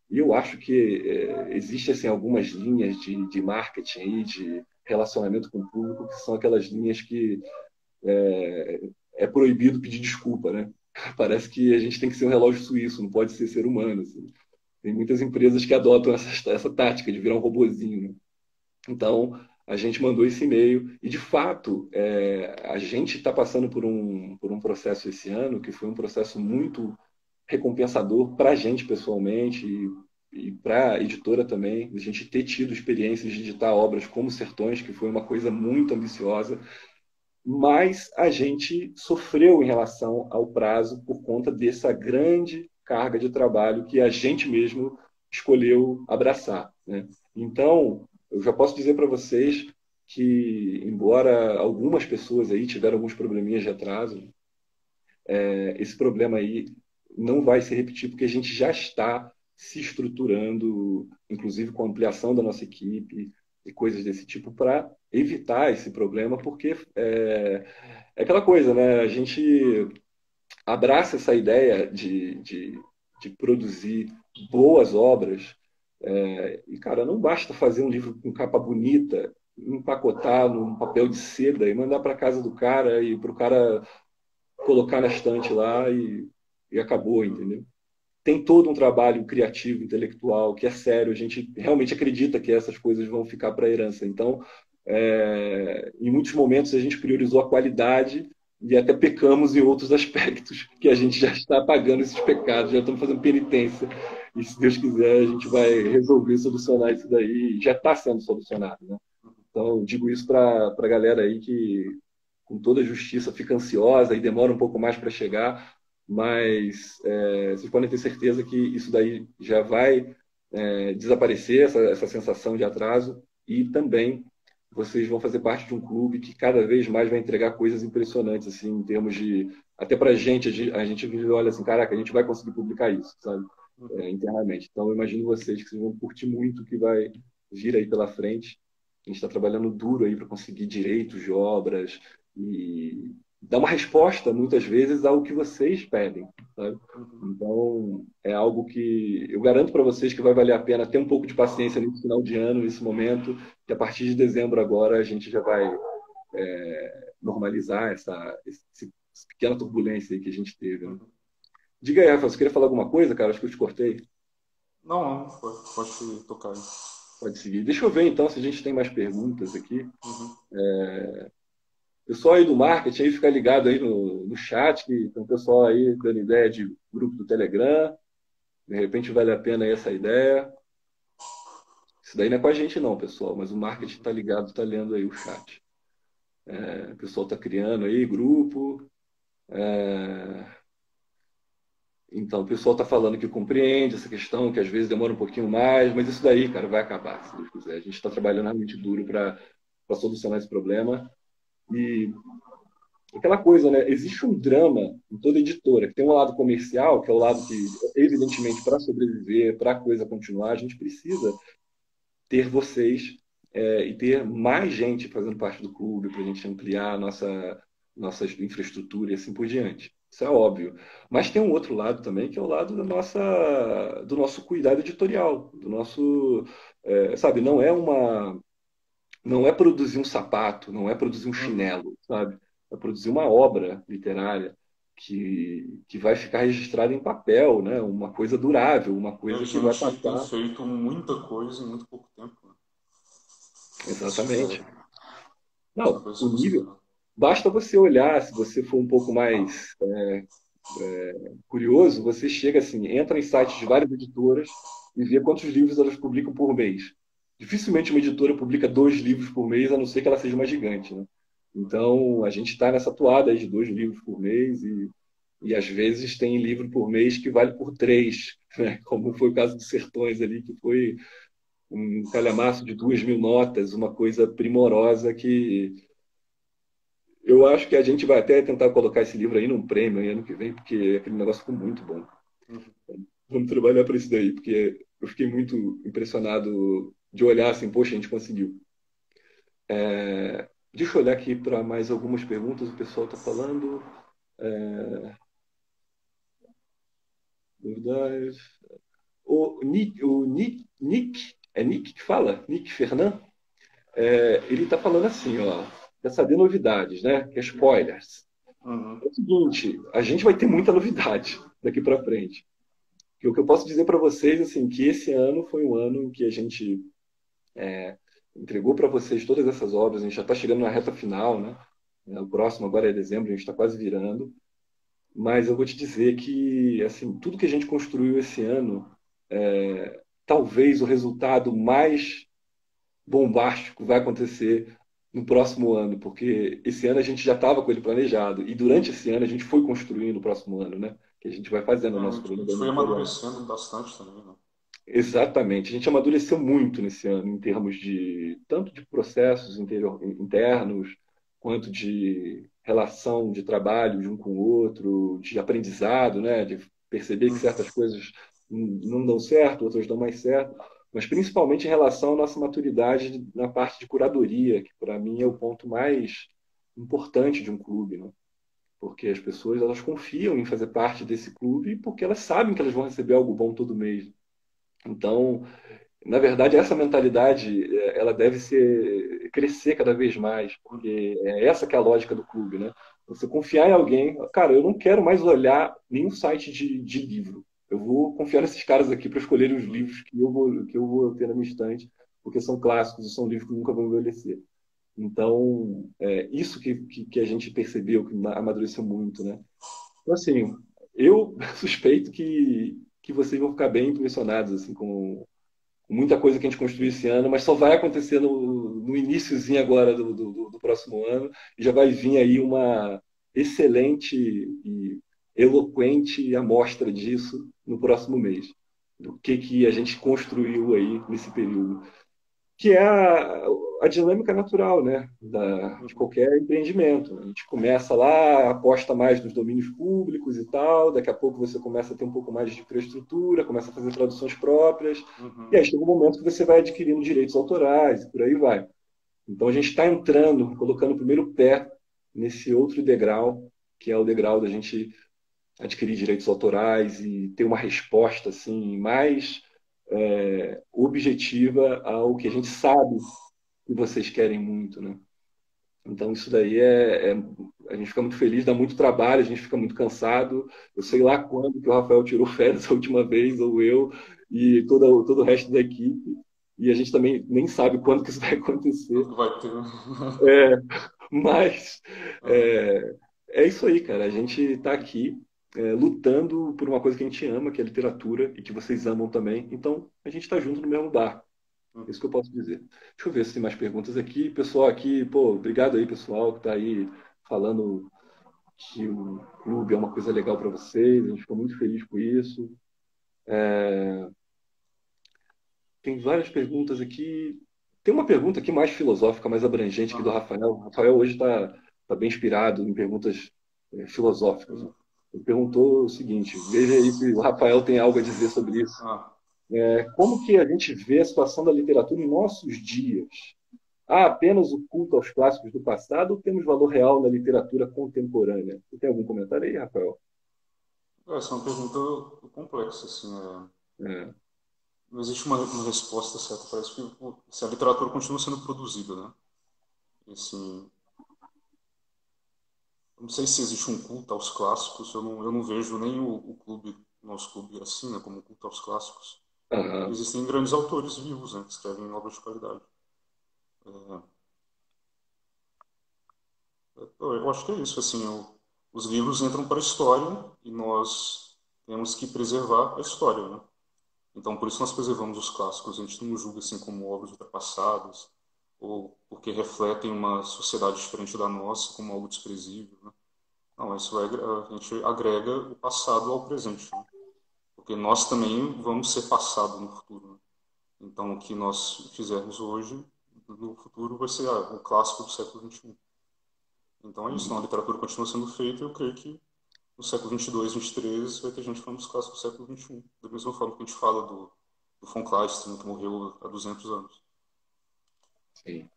eu acho que existe assim, algumas linhas de marketing aí, de relacionamento com o público, que são aquelas linhas que é proibido pedir desculpa, né? Parece que a gente tem que ser um relógio suíço, não pode ser humano. Assim. Tem muitas empresas que adotam essa tática de virar um robozinho, né? Então, a gente mandou esse e-mail e, de fato, a gente está passando por um processo esse ano que foi um processo muito recompensador para a gente pessoalmente e para a editora também, a gente ter tido experiências de editar obras como Sertões, que foi uma coisa muito ambiciosa, mas a gente sofreu em relação ao prazo por conta dessa grande carga de trabalho que a gente mesmo escolheu abraçar, né? Então, eu já posso dizer para vocês que, embora algumas pessoas aí tiveram alguns probleminhas de atraso, esse problema aí não vai se repetir porque a gente já está se estruturando, inclusive com a ampliação da nossa equipe e coisas desse tipo, para evitar esse problema, porque é aquela coisa, né? A gente abraça essa ideia de produzir boas obras, e, cara, não basta fazer um livro com capa bonita, empacotar num papel de seda e mandar para casa do cara e para o cara colocar na estante lá e acabou, entendeu? Tem todo um trabalho criativo, intelectual, que é sério. A gente realmente acredita que essas coisas vão ficar para a herança. Então, em muitos momentos, a gente priorizou a qualidade e até pecamos em outros aspectos, que a gente já está pagando esses pecados, já estamos fazendo penitência. E se Deus quiser, a gente vai resolver, solucionar isso daí. Já está sendo solucionado, né? Então, eu digo isso para a galera aí que, com toda a justiça, fica ansiosa e demora um pouco mais para chegar, mas vocês podem ter certeza que isso daí já vai desaparecer, essa sensação de atraso, e também vocês vão fazer parte de um clube que cada vez mais vai entregar coisas impressionantes, assim, em termos de. Até para a gente olha assim, caraca, a gente vai conseguir publicar isso, sabe? Internamente. Então, eu imagino vocês que vocês vão curtir muito o que vai vir aí pela frente. A gente está trabalhando duro aí para conseguir direitos de obras e dar uma resposta, muitas vezes, ao que vocês pedem, sabe? Uhum. Então, é algo que eu garanto para vocês que vai valer a pena ter um pouco de paciência nesse final de ano, nesse momento, que a partir de dezembro agora a gente já vai normalizar essa pequena turbulência aí que a gente teve, né? Uhum. Diga aí, Rafa, você queria falar alguma coisa, cara? Acho que eu te cortei. Não, pode tocar aí. Pode seguir. Deixa eu ver então se a gente tem mais perguntas aqui. Uhum. O pessoal aí do marketing aí fica ligado aí no chat, que tem um pessoal aí dando ideia de grupo do Telegram. De repente vale a pena aí essa ideia. Isso daí não é com a gente não, pessoal, mas o marketing está ligado, está lendo aí o chat. O pessoal está criando aí grupo. Então, o pessoal está falando que compreende essa questão, que às vezes demora um pouquinho mais, mas isso daí, cara, vai acabar, se Deus quiser. A gente está trabalhando realmente duro para solucionar esse problema. E aquela coisa, né? Existe um drama em toda editora, que tem um lado comercial, que é o lado que, evidentemente, para sobreviver, para a coisa continuar, a gente precisa ter vocês e ter mais gente fazendo parte do clube para a gente ampliar a nossa infraestrutura e assim por diante. Isso é óbvio. Mas tem um outro lado também, que é o lado do nosso cuidado editorial, do nosso, sabe, não é produzir um sapato, não é produzir um Uhum. chinelo, sabe? É produzir uma obra literária que vai ficar registrada em papel, né? Uma coisa durável, uma E a coisa que vai gente tem passar. feito muita coisa em muito pouco tempo, né? Isso Exatamente. é uma Não, coisa o super nível. legal. Basta você olhar, se você for um pouco mais curioso, você chega assim, entra em sites de várias editoras e vê quantos livros elas publicam por mês. Dificilmente uma editora publica 2 livros por mês, a não ser que ela seja uma gigante, né? Então, a gente está nessa toada aí de 2 livros por mês e às vezes tem livro por mês que vale por 3, né? Como foi o caso dos Sertões ali, que foi um calhamaço de 2.000 notas, uma coisa primorosa que eu acho que a gente vai até tentar colocar esse livro aí num prêmio aí ano que vem, porque aquele negócio ficou muito bom. Uhum. Vamos trabalhar para isso daí, porque eu fiquei muito impressionado de olhar assim, poxa, a gente conseguiu. Deixa eu olhar aqui para mais algumas perguntas, o pessoal está falando. Dúvidas. Nick, é Nick que fala? Nick Fernand? Ele está falando assim, ó, quer saber novidades, né? Que é spoilers. Uhum. É o seguinte, a gente vai ter muita novidade daqui para frente. E o que eu posso dizer para vocês, assim, que esse ano foi um ano em que a gente entregou para vocês todas essas obras, a gente já está chegando na reta final, né? O próximo agora é dezembro, a gente está quase virando. Mas eu vou te dizer que, assim, tudo que a gente construiu esse ano, talvez o resultado mais bombástico vai acontecer no próximo ano, porque esse ano a gente já estava com ele planejado e durante esse ano a gente foi construindo o próximo ano, né? Que a gente vai fazendo o A nosso gente foi planejamento editorial. amadurecendo bastante também, né? Exatamente. A gente amadureceu muito nesse ano, em termos de tanto de processos internos, quanto de relação de trabalho de um com o outro, de aprendizado, né? De perceber que Uhum. certas coisas não dão certo, outras dão mais certo, mas principalmente em relação à nossa maturidade na parte de curadoria, que para mim é o ponto mais importante de um clube, né? Porque as pessoas elas confiam em fazer parte desse clube porque elas sabem que elas vão receber algo bom todo mês. Então, na verdade, essa mentalidade ela deve ser crescer cada vez mais, porque é essa que é a lógica do clube, né? Você confiar em alguém, cara, eu não quero mais olhar nenhum site de livro. Eu vou confiar nesses caras aqui para escolherem os livros que eu vou ter na minha estante, porque são clássicos e são livros que nunca vão envelhecer. Então, isso que a gente percebeu, que amadureceu muito, né? Então, assim, eu suspeito que vocês vão ficar bem impressionados, assim, com muita coisa que a gente construiu esse ano, mas só vai acontecer no iniciozinho agora do próximo ano, e já vai vir aí uma excelente e eloquente amostra disso no próximo mês, do que a gente construiu aí nesse período, que é a dinâmica natural, né, de Uhum. qualquer empreendimento. A gente começa lá, aposta mais nos domínios públicos e tal, daqui a pouco você começa a ter um pouco mais de infraestrutura, começa a fazer traduções próprias, e Uhum. aí chega um momento que você vai adquirindo direitos autorais e por aí vai. Então a gente está entrando, colocando o primeiro pé nesse outro degrau, que é o degrau da gente adquirir direitos autorais e ter uma resposta assim mais objetiva ao que a gente sabe que vocês querem muito, né? Então isso daí a gente fica muito feliz, dá muito trabalho, a gente fica muito cansado. Eu sei lá Uhum. quando que o Rafael tirou férias a última vez, ou eu, e todo o resto da equipe. E a gente também nem sabe quando que isso vai Quanto acontecer. que vai ter? É, mas Uhum. é isso aí, cara. A gente está aqui lutando por uma coisa que a gente ama, que é literatura, e que vocês amam também. Então a gente está junto no mesmo barco. É isso Uhum. que eu posso dizer. Deixa eu ver se tem mais perguntas aqui. Pessoal aqui, pô, obrigado aí, pessoal, que está aí falando que o clube é uma coisa legal para vocês. A gente ficou muito feliz com isso. Tem várias perguntas aqui. Tem uma pergunta aqui mais filosófica, mais abrangente aqui do Uhum. Rafael. O Rafael hoje está bem inspirado em perguntas filosóficas. Uhum. Ele perguntou o seguinte: veja aí se o Rafael tem algo a dizer sobre isso. Ah, Como que a gente vê a situação da literatura em nossos dias? Há apenas o culto aos clássicos do passado ou temos valor real na literatura contemporânea? Você tem algum comentário aí, Rafael? essa é uma pergunta complexa, assim, É, não existe uma resposta certa. Parece que se a literatura continua sendo produzida, né? E, assim, eu não sei se existe um culto aos clássicos. Eu não vejo nem o clube, nosso clube, assim, né? Como um culto aos clássicos. aham, Existem grandes autores vivos, né? Que escrevem obras de qualidade. É, eu acho que é isso, assim, os livros entram para a história e nós temos que preservar a história, né? Então, por isso nós preservamos os clássicos. A gente não julga assim como obras ultrapassadas ou porque refletem uma sociedade diferente da nossa como algo desprezível, né? Não, a gente agrega o passado ao presente, né? Porque nós também vamos ser passado no futuro, né? Então, o que nós fizermos hoje, no futuro, vai ser o clássico do século XXI. Então é isso, não, a literatura continua sendo feita e eu creio que no século XXII, XXIII vai ter gente falando dos clássicos do século XXI. Da mesma forma que a gente fala do von Kleist, que morreu há 200 anos. sim.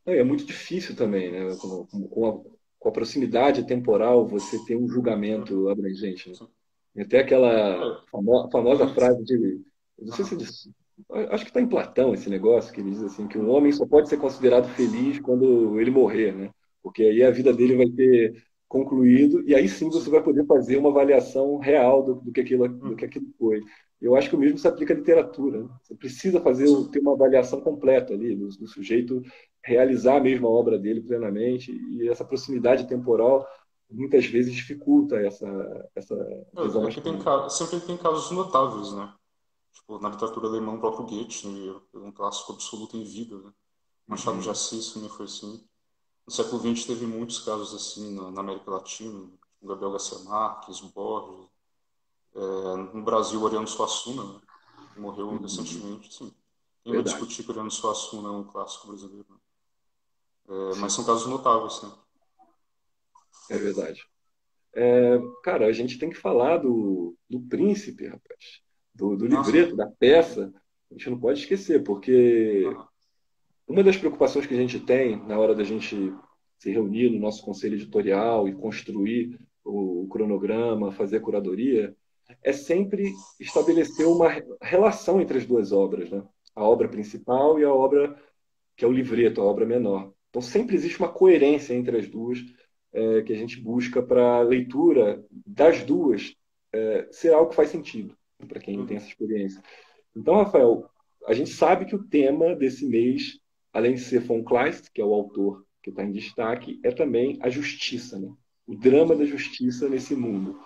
É muito difícil também, né? Com a proximidade temporal, você tem um Uhum. julgamento abrangente, né? Sim. Tem até aquela É, famosa tem. frase de. Eu não sei se Aham. diz, acho que está em Platão esse negócio, que ele diz assim, que um homem só pode ser considerado feliz quando ele morrer, né? Porque aí a vida dele Uhum. vai ter concluído, e aí sim você Sim. vai poder fazer uma avaliação real do que Uhum. aquilo foi. Eu acho que o mesmo se aplica à literatura, né? Você precisa Sim. ter uma avaliação completa ali, do sujeito realizar mesmo a obra dele plenamente, e essa proximidade temporal muitas vezes dificulta essa visão É mais que tem, clara. sempre tem casos notáveis, né? Tipo, na literatura alemã, o próprio Goethe, né, é um clássico absoluto em vida, né? Machado de Uhum. Assis também foi assim. No século XX teve muitos casos assim na América Latina, tipo Gabriel Garcia Marques, Borges. No Brasil, o Ariano Suassuna, né? Que morreu Uhum. recentemente, sim. Quem vai Verdade. discutir que o Ariano Suassuna é um clássico brasileiro, né? Mas Sim, são casos notáveis, né? é verdade. Cara, a gente tem que falar do príncipe, rapaz. Do Ah, sim. livreto, da peça. A gente não pode esquecer, porque Aham. uma das preocupações que a gente tem na hora da gente se reunir no nosso conselho editorial e construir o cronograma, fazer a curadoria, é sempre estabelecer uma relação entre as duas obras, né? A obra principal e a obra que é o livreto, a obra menor. Então sempre existe uma coerência entre as duas que a gente busca para a leitura das duas ser algo que faz sentido para quem tem Uhum. essa experiência. Então, Rafael, a gente sabe que o tema desse mês além de ser von Kleist, que é o autor que está em destaque, é também a justiça, né? O drama da justiça nesse mundo.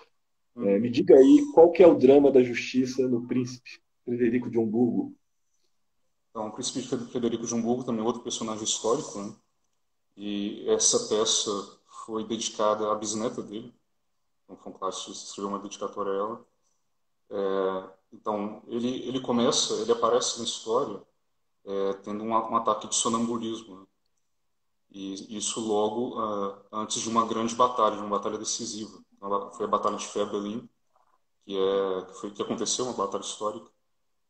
Me Uhum. diga aí qual que é o drama da justiça no Príncipe Frederico de Hamburgo. Então, o Príncipe Frederico de Hamburgo também é outro personagem histórico, né? E essa peça foi dedicada à bisneta dele. Então, foi um clássico, escreveu uma dedicatória a ela. Então, ele aparece na história tendo um ataque de sonambulismo, né? E isso logo antes de uma grande batalha, de uma batalha decisiva. Então, foi a Batalha de Fehrbellin, que aconteceu, uma batalha histórica,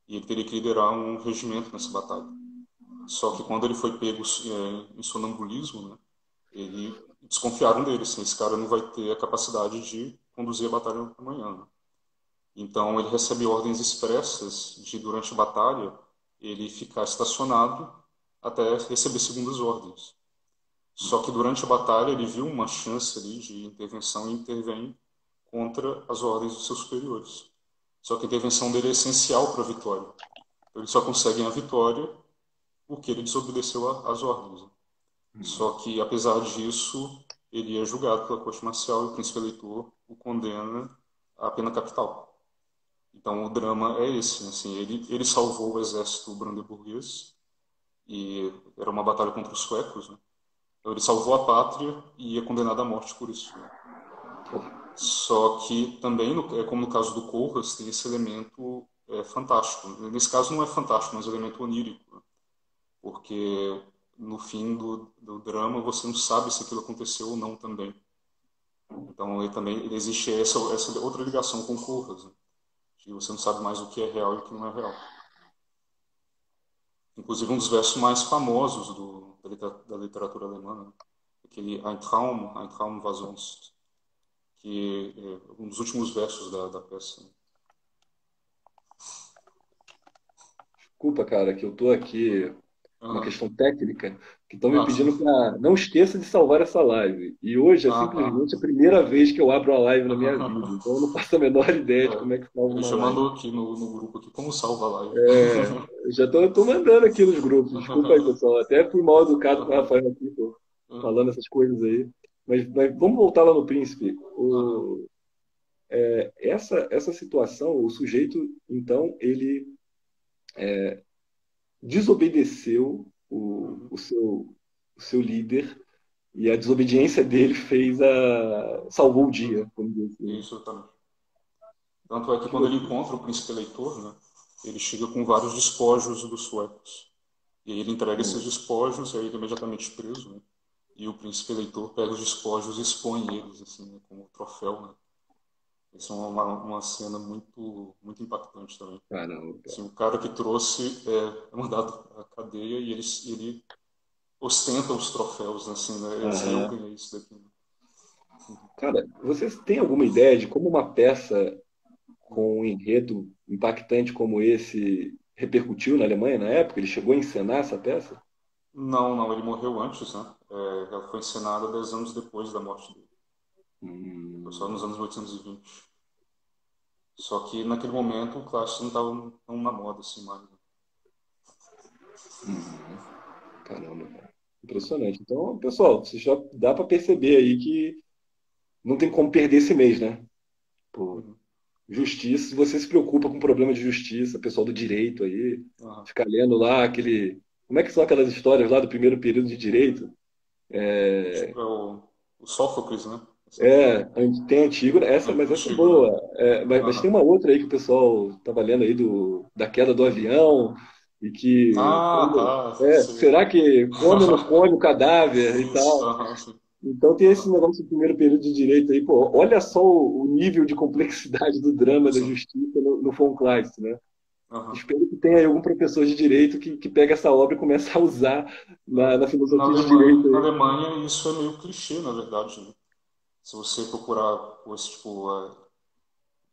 e ele teria que liderar um regimento nessa batalha. Só que quando ele foi pego em sonambulismo, né, ele desconfiaram dele, assim, esse cara não vai ter a capacidade de conduzir a batalha amanhã, né? Então ele recebe ordens expressas de, durante a batalha, ele ficar estacionado até receber segundas ordens. Só que durante a batalha ele viu uma chance ali de intervenção e intervém contra as ordens dos seus superiores. Só que a intervenção dele é essencial para a vitória. Então, eles só conseguem a vitória porque ele desobedeceu às ordens, né? Só que, apesar disso, ele é julgado pela corte marcial e o príncipe eleitor o condena à pena capital. Então, o drama é esse, né? Assim, ele salvou o exército brandeburguês e era uma batalha contra os suecos, né? Então, ele salvou a pátria e é condenado à morte por isso, né? Só que também, como no caso do Corras, tem esse elemento fantástico. Nesse caso não é fantástico, mas é um elemento onírico, né? Porque no fim do drama você não sabe se aquilo aconteceu ou não também. Então ele existe essa outra ligação com Corras, né? Que você não sabe mais o que é real e o que não é real. Inclusive um dos versos mais famosos da literatura alemã, né? Aquele Ein Traum war sonst, que é um dos últimos versos da peça, né? Desculpa, cara, que eu tô aqui uma Aham. questão técnica, que estão me Ah, sim. pedindo para não esqueça de salvar essa live. E hoje é Ah, tá. simplesmente a primeira vez que eu abro uma live na minha vida. Então eu não faço a menor ideia de como é que salva Ele uma já live. mandou aqui no grupo aqui como salva a live. Eu já tô mandando aqui nos grupos. Desculpa aí, pessoal. Até fui mal educado com o Aham, Rafael aqui, tô aham, falando essas coisas aí. Mas vamos voltar lá no Príncipe. aham, Essa situação, o sujeito, então, ele desobedeceu uhum. o seu líder e a desobediência dele salvou o dia, vamos dizer assim. Isso, exatamente. Tanto é que Que quando ele loucura. encontra o príncipe eleitor, né, ele chega com vários despojos dos suecos. E aí ele entrega esses Hum. despojos, e aí ele é imediatamente preso, né? E o príncipe eleitor pega os despojos e expõe eles, assim, né, como troféu, né? Isso é uma cena muito impactante também. Caramba, Assim, cara. o cara que trouxe é mandado à cadeia e ele ostenta os troféus, né, assim, né? Ele diz, eu Aham. ganhei isso daqui, né? Cara, vocês têm alguma ideia de como uma peça Uhum. com um enredo impactante como esse repercutiu na Alemanha na época? Ele chegou a encenar essa peça? Não, não, ele morreu antes, né? Ela foi encenada 10 anos depois da morte dele. Foi só nos Hum, anos 1820. Só que naquele momento o clássico não estava tão na moda assim mais, né? caramba, cara. Impressionante. Então, pessoal, você já dá para perceber aí que não tem como perder esse mês, né? Pô, Uhum. justiça, se você se preocupa com problema de justiça, pessoal do direito aí, Aham. fica lendo lá aquele. Como é que são aquelas histórias lá do primeiro período de direito? Tipo, é o Sófocles, né? Essa é É, bem tem antigo, mas essa é antigo, né? boa. Mas tem Aham. uma outra aí que o pessoal estava lendo aí da queda do avião, e que Ah, tá, sei. será que come ou não come o cadáver e Isso, tal? aham, sim. Então tem esse Aham. negócio do primeiro período de direito aí, pô, olha só o nível de complexidade do drama da Sim. justiça no von Kleist, né? Aham. Espero que tenha aí algum professor de direito que pega essa obra e comece a usar na filosofia de direito Na aí. Alemanha isso é meio clichê, na verdade, né? Se você procurar coisas tipo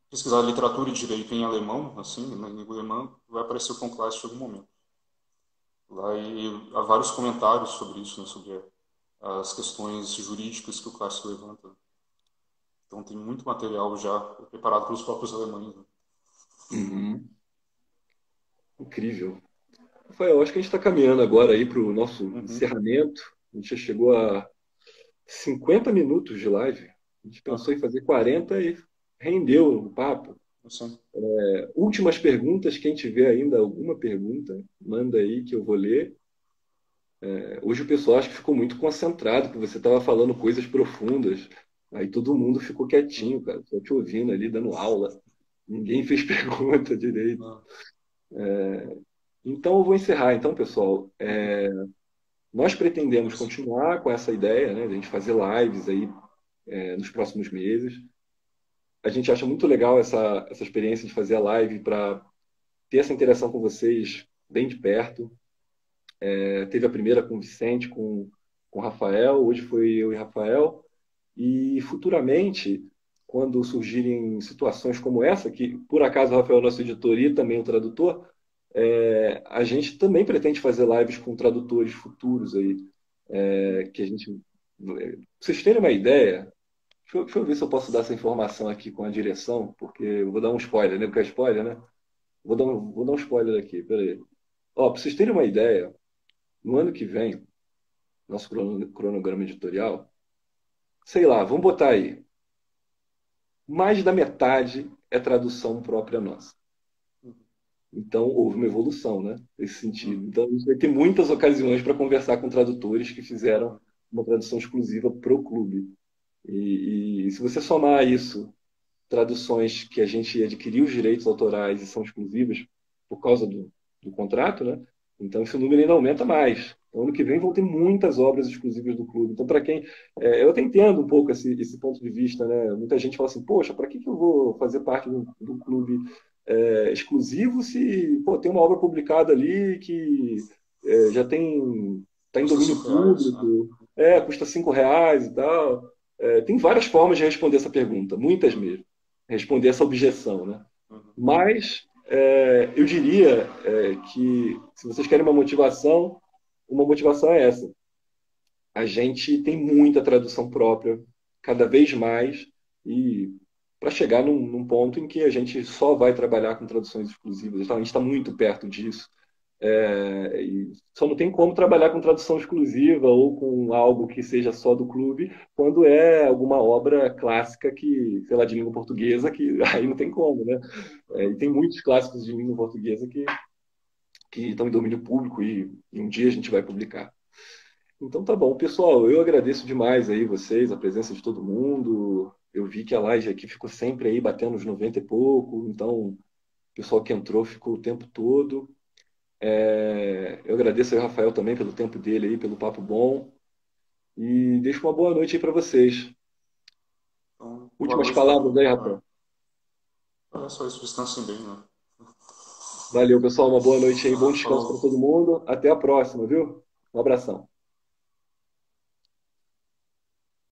pesquisar literatura e direito em alemão, assim, na língua alemã, vai aparecer o Von Kleist em algum momento. Lá e há vários comentários sobre isso, né, sobre as questões jurídicas que o Kleist levanta. Então tem muito material já preparado pelos próprios alemães, né? Uhum. Incrível. Rafael, acho que a gente está caminhando agora aí para o nosso Uhum. encerramento. A gente já chegou a 50 minutos de live. A gente Ah, pensou em fazer 40 e rendeu o papo. assim. Últimas perguntas. Quem tiver ainda alguma pergunta, manda aí que eu vou ler. Hoje o pessoal acho que ficou muito concentrado, porque você estava falando coisas profundas. Aí todo mundo ficou quietinho, Uhum. cara. Só te ouvindo ali, dando aula. Ninguém fez pergunta direito. Ah, Então eu vou encerrar. Então, pessoal, uhum. nós pretendemos Isso. continuar com essa ideia, né, de a gente fazer lives aí nos próximos meses. A gente acha muito legal essa experiência de fazer a live para ter essa interação com vocês bem de perto. Teve a primeira com o Vicente, com o Rafael, hoje foi eu e Rafael. E futuramente, quando surgirem situações como essa, que por acaso o Rafael é nosso editor e também o tradutor, a gente também pretende fazer lives com tradutores futuros aí, que a gente. Pra vocês terem uma ideia, deixa eu ver se eu posso dar essa informação aqui com a direção, porque eu vou dar um spoiler, né? Porque é spoiler, né? Vou dar um spoiler aqui, peraí. Ó, para vocês terem uma ideia, no ano que vem, nosso cronograma editorial, sei lá, vamos botar aí, mais da metade é tradução própria nossa. Uhum. Então, houve uma evolução, né? Nesse sentido. Uhum. Então, a gente vai ter muitas ocasiões para conversar com tradutores que fizeram Uhum. uma tradução exclusiva para o clube. E se você somar isso, traduções que a gente adquiriu os direitos autorais e são exclusivas por causa do contrato, né? Então esse número ainda aumenta mais. Então, ano que vem vão ter muitas obras exclusivas do clube. Então, para quem. Eu até entendo um pouco esse ponto de vista, né? Muita gente fala assim, poxa, para que eu vou fazer parte do clube exclusivo se pô, tem uma obra publicada ali que já tem. Está em Custa domínio R$ 5, né? público, custa R$ 5 e tal. Tem várias formas de responder essa pergunta, muitas Uhum. mesmo, responder essa objeção, né? Uhum. Mas eu diria que se vocês querem uma motivação é essa. A gente tem muita tradução própria, cada vez mais, e para chegar num ponto em que a gente só vai trabalhar com traduções exclusivas. Então, a gente está muito perto disso. E só não tem como trabalhar com tradução exclusiva ou com algo que seja só do clube quando é alguma obra clássica que, sei lá, de língua portuguesa, que aí não tem como, né? E Uhum. tem muitos clássicos de língua portuguesa que estão em domínio público e um dia a gente vai publicar. Então tá bom, pessoal, eu agradeço demais aí vocês, a presença de todo mundo. Eu vi que a live aqui ficou sempre aí batendo uns 90 e pouco, então o pessoal que entrou ficou o tempo todo. Eu agradeço aí ao Rafael também pelo tempo dele aí, pelo papo bom. E deixo uma boa noite aí para vocês. Então, boa Últimas noite para palavras aí, todos. Rafael. É só isso, descansem bem, né? Valeu, pessoal. Uma boa noite aí, bom descanso para todo Falou. mundo. Até a próxima, viu? Um abração.